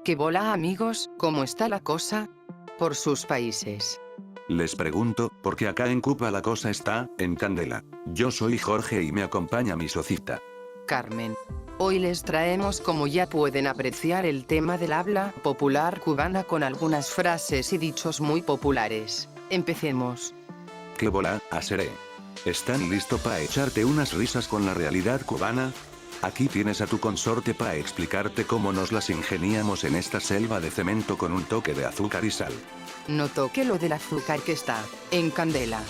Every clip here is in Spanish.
¿Qué bola, amigos? ¿Cómo está la cosa? Por sus países. Les pregunto, porque acá en Cuba la cosa está, en candela. Yo soy Jorge y me acompaña mi socita. Carmen. Hoy les traemos, como ya pueden apreciar, el tema del habla popular cubana con algunas frases y dichos muy populares. Empecemos. ¿Qué bola, haceré? ¿Están listo para echarte unas risas con la realidad cubana? Aquí tienes a tu consorte para explicarte cómo nos las ingeniamos en esta selva de cemento con un toque de azúcar y sal. No toque lo del azúcar que está en candela.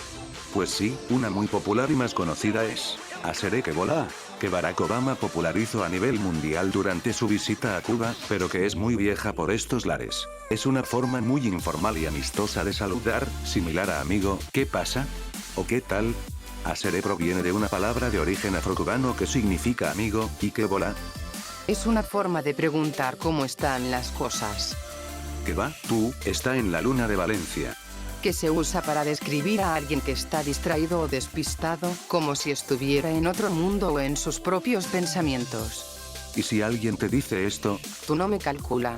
Pues sí, una muy popular y más conocida es haceré que bola, que Barack Obama popularizó a nivel mundial durante su visita a Cuba, pero que es muy vieja por estos lares. Es una forma muy informal y amistosa de saludar, similar a amigo, ¿qué pasa? ¿O qué tal? Haceré proviene de una palabra de origen afrocubano que significa amigo, y que bola, Es una forma de preguntar cómo están las cosas, que va, tú, está en la luna de Valencia. que se usa para describir a alguien que está distraído o despistado, como si estuviera en otro mundo o en sus propios pensamientos. Y si alguien te dice esto, Tú no me calcula.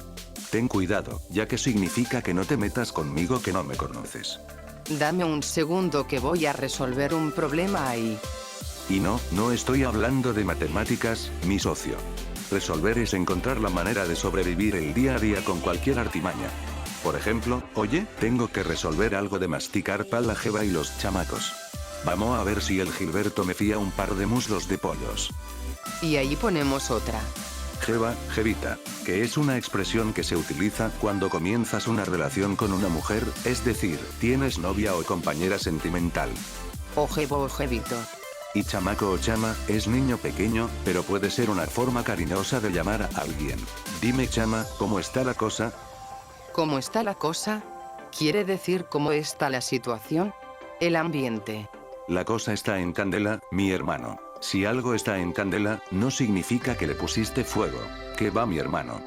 ten cuidado, ya que significa que no te metas conmigo que no me conoces. Dame un segundo que voy a resolver un problema ahí. Y no, no estoy hablando de matemáticas, mi socio. Resolver es encontrar la manera de sobrevivir el día a día con cualquier artimaña. Por ejemplo, oye, tengo que resolver algo de masticar para la jeva y los chamacos. Vamos a ver si el Gilberto me fía un par de muslos de pollos. Y ahí ponemos otra. Jeva, jevita, que es una expresión que se utiliza cuando comienzas una relación con una mujer, es decir, tienes novia o compañera sentimental. Ojevo o jevito. Y chamaco o chama, es niño pequeño, pero puede ser una forma cariñosa de llamar a alguien. Dime chama, ¿cómo está la cosa? ¿Cómo está la cosa? ¿Quiere decir cómo está la situación? El ambiente. La cosa está en candela, mi hermano. Si algo está en candela, no significa que le pusiste fuego. ¿Qué va, mi hermano?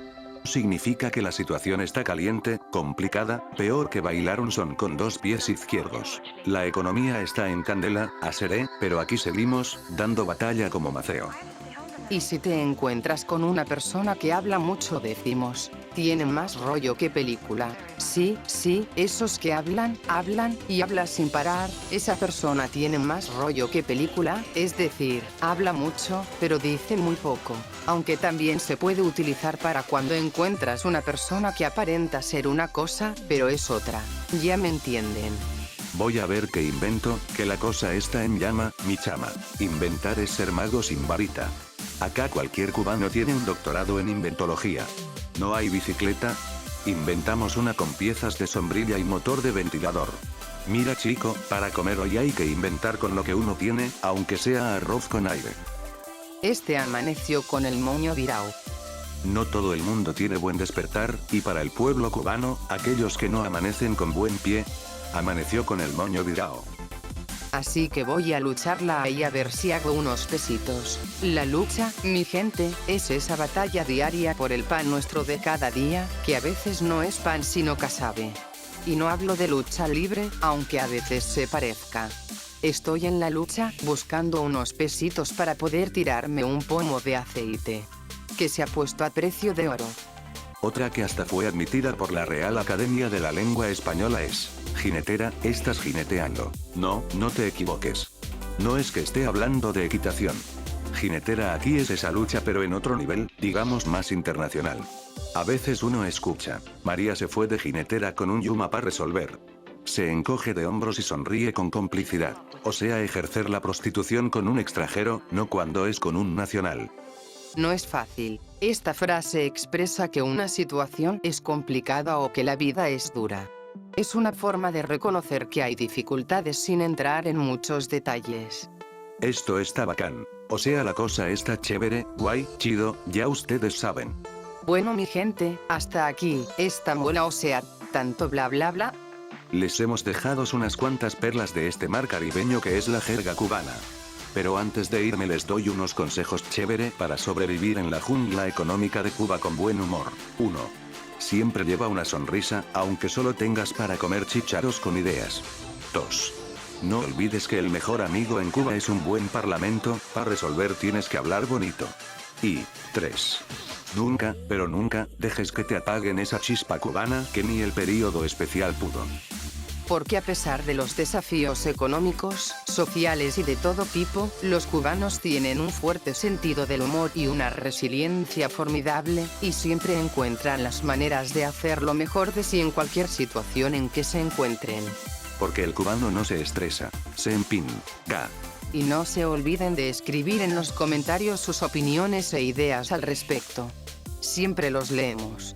Significa que la situación está caliente, complicada, peor que bailar un son con dos pies izquierdos. La economía está en candela, haceré, pero aquí seguimos, dando batalla como Maceo. Y si te encuentras con una persona que habla mucho, decimos, tiene más rollo que película. Sí, esos que hablan y hablan sin parar, esa persona tiene más rollo que película, es decir, habla mucho, pero dice muy poco. Aunque también se puede utilizar para cuando encuentras una persona que aparenta ser una cosa, pero es otra. Ya me entienden. Voy a ver qué invento, que la cosa está en llama, mi chama. Inventar es ser mago sin varita. Acá cualquier cubano tiene un doctorado en inventología. ¿No hay bicicleta? Inventamos una con piezas de sombrilla y motor de ventilador. Mira chico, para comer hoy hay que inventar con lo que uno tiene, aunque sea arroz con aire. Este amaneció con el moño virao. No todo el mundo tiene buen despertar, y para el pueblo cubano, aquellos que no amanecen con buen pie, amaneció con el moño virao. Así que voy a lucharla ahí a ver si hago unos pesitos. La lucha, mi gente, es esa batalla diaria por el pan nuestro de cada día, que a veces no es pan sino casabe. Y no hablo de lucha libre, aunque a veces se parezca. Estoy en la lucha, buscando unos pesitos para poder tirarme un pomo de aceite. Que se ha puesto a precio de oro. Otra que hasta fue admitida por la Real Academia de la Lengua Española es, jinetera, estás jineteando. No, no te equivoques. No es que esté hablando de equitación. Jinetera aquí es esa lucha pero en otro nivel, digamos más internacional. A veces uno escucha, María se fue de jinetera con un yuma para resolver. Se encoge de hombros y sonríe con complicidad. O sea, ejercer la prostitución con un extranjero, no cuando es con un nacional. No es fácil. Esta frase expresa que una situación es complicada o que la vida es dura. Es una forma de reconocer que hay dificultades sin entrar en muchos detalles. Esto está bacán. O sea, la cosa está chévere, guay, chido, ya ustedes saben. Bueno mi gente, hasta aquí, esta mola o sea, tanto bla bla bla. Les hemos dejado unas cuantas perlas de este mar caribeño que es la jerga cubana. Pero antes de irme les doy unos consejos chévere para sobrevivir en la jungla económica de Cuba con buen humor. 1. Siempre lleva una sonrisa, aunque solo tengas para comer chícharos con ideas. 2. No olvides que el mejor amigo en Cuba es un buen parlamento, para resolver tienes que hablar bonito. Y 3. Nunca, pero nunca, dejes que te apaguen esa chispa cubana que ni el período especial pudo. Porque a pesar de los desafíos económicos, sociales y de todo tipo, los cubanos tienen un fuerte sentido del humor y una resiliencia formidable, y siempre encuentran las maneras de hacer lo mejor de sí en cualquier situación en que se encuentren. Porque el cubano no se estresa, se empinga. Y no se olviden de escribir en los comentarios sus opiniones e ideas al respecto. Siempre los leemos.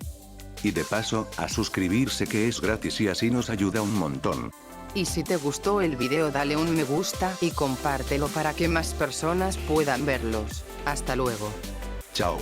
Y de paso, a suscribirse que es gratis y así nos ayuda un montón. Y si te gustó el video dale un me gusta y compártelo para que más personas puedan verlos. Hasta luego. Chao.